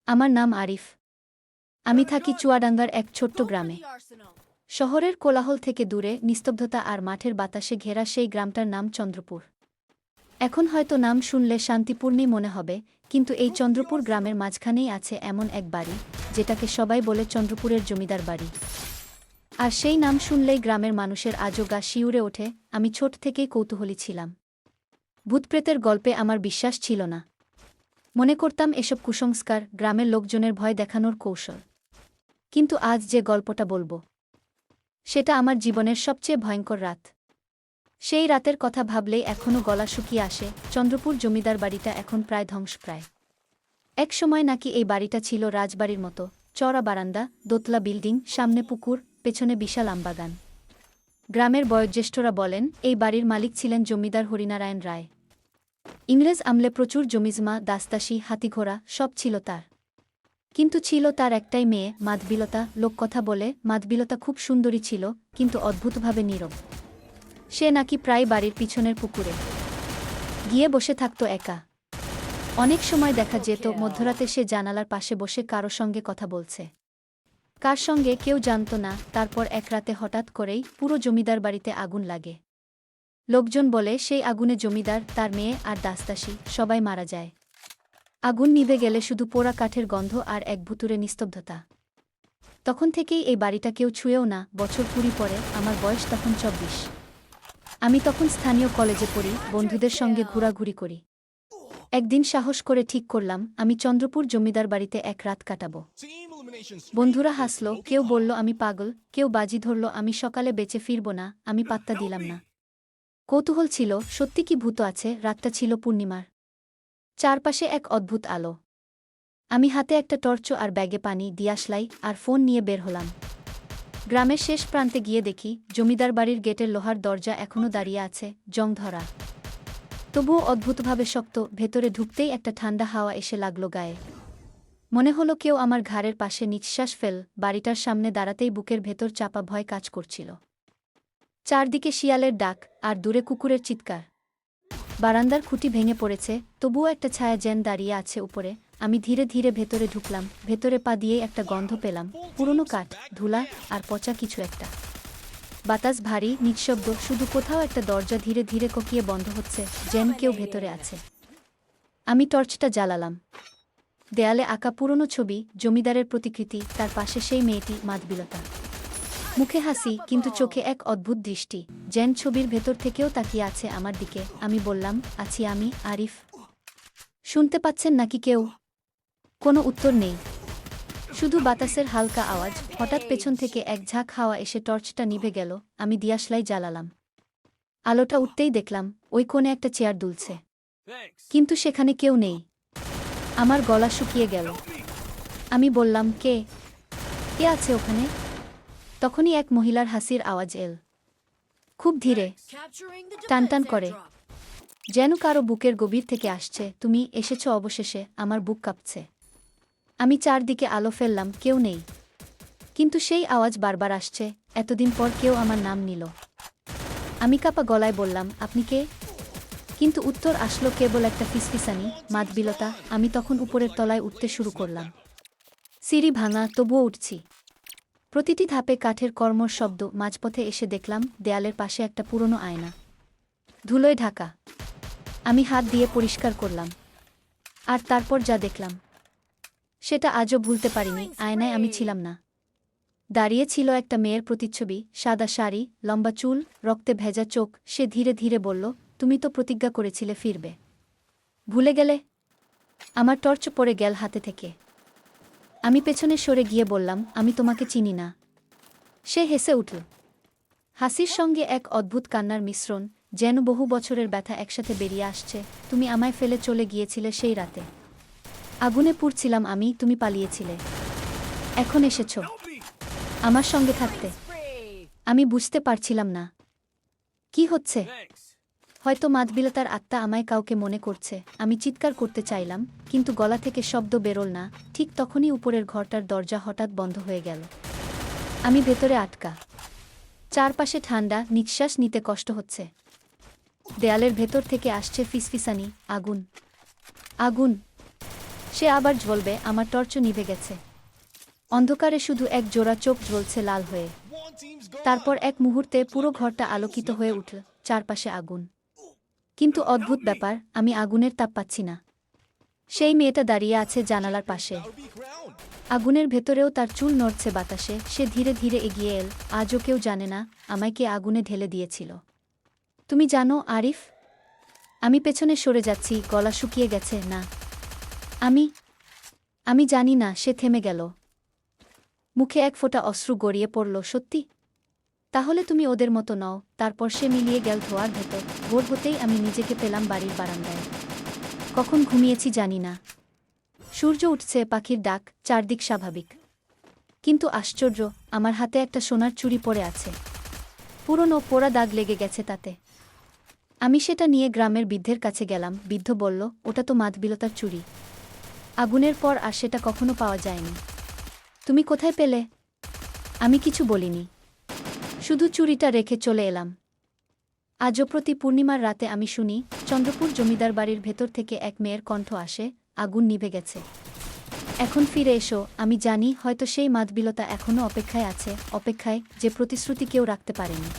আমার নাম আরিফ। আমি থাকি চুয়াডাঙ্গার এক ছোট্ট গ্রামে। শহরের কোলাহল থেকে দূরে নিস্তব্ধতা আর মাঠের বাতাসে ঘেরা সেই গ্রামটার নাম চন্দ্রপুর। এখন হয়তো নাম শুনলে শান্তিপূর্ণই মনে হবে, কিন্তু এই চন্দ্রপুর গ্রামের মাঝখানেই আছে এমন এক বাড়ি, যেটাকে সবাই বলে চন্দ্রপুরের জমিদার বাড়ি। আর সেই নাম শুনলেই গ্রামের মানুষের আজও গা শিউরে ওঠে। আমি ছোট থেকেই কৌতূহলী ছিলাম। ভূতপ্রেতের গল্পে আমার বিশ্বাস ছিল না। মনে করতাম এসব কুসংস্কার, গ্রামের লোকজনের ভয় দেখানোর কৌশল। কিন্তু আজ যে গল্পটা বলবো, সেটা আমার জীবনের সবচেয়ে ভয়ঙ্কর রাত। সেই রাতের কথা ভাবলেই এখনও গলা শুকিয়ে আসে। চন্দ্রপুর জমিদার বাড়িটা এখন প্রায় ধ্বংসপ্রায়। এক সময় নাকি এই বাড়িটা ছিল রাজবাড়ির মতো, চওড়া বারান্দা, দোতলা বিল্ডিং, সামনে পুকুর, পেছনে বিশাল আমবাগান। গ্রামের বয়োজ্যেষ্ঠরা বলেন এই বাড়ির মালিক ছিলেন জমিদার হরিনারায়ণ রায়। ইংরেজ আমলে প্রচুর জমিজমা, দাসদাসী, হাতিঘোড়া সব ছিল তার। কিন্তু ছিল তার একটাই মেয়ে, মাধবীলতা। লোককথা বলে মাধবীলতা খুব সুন্দরী ছিল, কিন্তু অদ্ভুতভাবে নীরব। সে নাকি প্রায় বাড়ির পিছনের পুকুরে গিয়ে বসে থাকত একা। অনেক সময় দেখা যেত মধ্যরাতে সে জানালার পাশে বসে কারো সঙ্গে কথা বলছে। কার সঙ্গে কেউ জানত না। তারপর এক রাতে হঠাৎ করেই পুরো জমিদার বাড়িতে আগুন লাগে। লোকজন বলে সেই আগুনে জমিদার, তার মেয়ে আর দাসদাসী সবাই মারা যায়। আগুন নিভে গেলে শুধু পোড়া কাঠের গন্ধ আর এক ভুতুরে নিস্তব্ধতা। তখন থেকেই এই বাড়িটা কেউ ছুঁয়েও না। বছর 20 পরে, আমার বয়স তখন 24। আমি তখন স্থানীয় কলেজে পড়ি, বন্ধুদের সঙ্গে ঘোরাঘুরি করি। একদিন সাহস করে ঠিক করলাম আমি চন্দ্রপুর জমিদার বাড়িতে এক রাত কাটাব। বন্ধুরা হাসল, কেউ বলল আমি পাগল, কেউ বাজি ধরল আমি সকালে বেঁচে ফিরব না। আমি পাত্তা দিলাম না। কৌতূহল ছিল, সত্যি কি ভূত আছে। রাতটা ছিল পূর্ণিমার। চারপাশে এক অদ্ভুত আলো। আমি হাতে একটা টর্চ আর ব্যাগে পানি, দিয়াশলাই আর ফোন নিয়ে বের হলাম। গ্রামের শেষ প্রান্তে গিয়ে দেখি জমিদার বাড়ির গেটের লোহার দরজা এখনও দাঁড়িয়ে আছে, জং ধরা। তবুও অদ্ভুতভাবে শক্ত। ভেতরে ঢুকতেই একটা ঠান্ডা হাওয়া এসে লাগল গায়ে। মনে হলো কেউ আমার ঘাড়ের পাশে নিঃশ্বাস ফেল। বাড়িটার সামনে দাঁড়াতেই বুকের ভেতর চাপা ভয় কাজ করছিল। চারদিকে শিয়ালের ডাক আর দূরে কুকুরের চিৎকার। বারান্দার খুঁটি ভেঙে পড়েছে, তবুও একটা ছায়া যেন দাঁড়িয়ে আছে উপরে। আমি ধীরে ধীরে ভেতরে ঢুকলাম। ভেতরে পা দিয়েই একটা গন্ধ পেলাম, পুরনো কাঠ, ধুলা আর পচা কিছু একটা। বাতাস ভারী, নিঃশব্দ, শুধু কোথাও একটা দরজা ধীরে ধীরে ককিয়ে বন্ধ হচ্ছে, যেন কেউ ভেতরে আছে। আমি টর্চটা জ্বালালাম। দেয়ালে আঁকা পুরনো ছবি, জমিদারের প্রতিকৃতি, তার পাশে সেই মেয়েটি, মাধবীলতা। মুখে হাসি, কিন্তু চোখে এক অদ্ভুত দৃষ্টি, যেন ছবির ভেতর থেকেও তাকিয়ে আছে আমার দিকে। আমি বললাম, আছি আমি, আরিফ। শুনতে পাচ্ছেন নাকি কেউ? কোনো উত্তর নেই, শুধু বাতাসের হালকা আওয়াজ। হঠাৎ পেছন থেকে এক ঝাঁক হাওয়া এসে টর্চটা নিভে গেল। আমি দিয়াশলাই জ্বালালাম। আলোটা উঠতেই দেখলাম ওই কোণে একটা চেয়ার দুলছে, কিন্তু সেখানে কেউ নেই। আমার গলা শুকিয়ে গেল। আমি বললাম, কে কে আছে ওখানে? তখনই এক মহিলার হাসির আওয়াজ এল, খুব ধীরে, টানটান করে, যেন কারো বুকের গভীর থেকে আসছে। তুমি এসেছ অবশেষে। আমার বুক কাঁপছে। আমি চারদিকে আলো ফেললাম, কেউ নেই। কিন্তু সেই আওয়াজ বারবার আসছে। এতদিন পর কেউ আমার নাম নিল। আমি কাঁপা গলায় বললাম, আপনি কে? কিন্তু উত্তর আসলো কেবল একটা ফিসফিসানি, মাধবীলতা। আমি তখন উপরের তলায় উঠতে শুরু করলাম। সিঁড়ি ভাঙা, তবুও উঠছি। প্রতিটি ধাপে কাঠের কর্মর শব্দ। মাঝপথে এসে দেখলাম দেয়ালের পাশে একটা পুরনো আয়না, ধুলোয় ঢাকা। আমি হাত দিয়ে পরিষ্কার করলাম, আর তারপর যা দেখলাম সেটা আজও ভুলতে পারিনি। আয়নায় আমি ছিলাম না। দাঁড়িয়ে ছিল একটা মেয়ের প্রতিচ্ছবি, সাদা শাড়ি, লম্বা চুল, রক্তে ভেজা চোখ। সে ধীরে ধীরে বলল, তুমি তো প্রতিজ্ঞা করেছিলে ফিরবে, ভুলে গেলে? আমার টর্চ পড়ে গেল হাতে থেকে। আমি পেছনে সরে গিয়ে বললাম, আমি তোমাকে চিনি না। সে হেসে উঠল, হাসির সঙ্গে এক অদ্ভুত কান্নার মিশ্রণ, যেন বহু বছরের ব্যথা একসাথে বেরিয়ে আসছে। তুমি আমায় ফেলে চলে গিয়েছিলে সেই রাতে। আগুনে পুড়ছিলাম আমি, তুমি পালিয়েছিলে। এখন এসেছ আমার সঙ্গে থাকতে। আমি বুঝতে পারছিলাম না কি হচ্ছে। হয়তো মাধবীলতার আত্মা আমায় কাউকে মনে করছে। আমি চিৎকার করতে চাইলাম, কিন্তু গলা থেকে শব্দ বেরোল না। ঠিক তখনই উপরের ঘরটার দরজা হঠাৎ বন্ধ হয়ে গেল। আমি ভেতরে আটকা। চারপাশে ঠান্ডা, নিঃশ্বাস নিতে কষ্ট হচ্ছে। দেয়ালের ভেতর থেকে আসছে ফিসফিসানি, আগুন, আগুন। সে আবার জ্বলবে, আমার টর্চ নিভে গেছে। অন্ধকারে শুধু এক জোড়া চোখ জ্বলছে লাল হয়ে। তারপর এক মুহূর্তে পুরো ঘরটা আলোকিত হয়ে উঠল, চারপাশে আগুন। কিন্তু অদ্ভুত ব্যাপার, আমি আগুনের তাপ পাচ্ছি না। সেই মেয়েটা দাঁড়িয়ে আছে জানালার পাশে। আগুনের ভেতরেও তার চুল নড়ছে বাতাসে। সে ধীরে ধীরে এগিয়ে এল। আজও কেউ জানে না আমায় কে আগুনে ঢেলে দিয়েছিল। তুমি জানো আরিফ? আমি পেছনে সরে যাচ্ছি, গলা শুকিয়ে গেছে। না, আমি জানি না। সে থেমে গেল। মুখে এক ফোঁটা অশ্রু গড়িয়ে পড়ল। সত্যি? তাহলে তুমি ওদের মতো নও। তারপর সে মিলিয়ে গেল ধোয়ার ভেতর। ভোর হতেই আমি নিজেকে পেলাম বাড়ির বারান্দায়। কখন ঘুমিয়েছি জানি না। সূর্য উঠছে, পাখির ডাক, চারদিক স্বাভাবিক। কিন্তু আশ্চর্য, আমার হাতে একটা সোনার চুড়ি পড়ে আছে। পুরনো পোড়া দাগ লেগে গেছে তাতে। আমি সেটা নিয়ে গ্রামের বৃদ্ধের কাছে গেলাম। বৃদ্ধ বলল, ওটা তো মাধবীলতার চুড়ি। আগুনের পর আর সেটা কখনো পাওয়া যায়নি। তুমি কোথায় পেলে? আমি কিছু বলিনি, শুধু চুড়িটা রেখে চলে এলাম। আজও প্রতি পূর্ণিমার রাতে আমি শুনি, চন্দ্রপুর জমিদার বাড়ির ভেতর থেকে এক মেয়ের কণ্ঠ আসে, আগুন নিভে গেছে, এখন ফিরে এসো। আমি জানি হয়তো সেই মাধবীলতা এখনও অপেক্ষায় আছে, অপেক্ষায়, যে প্রতিশ্রুতি কেউ রাখতে পারেনি।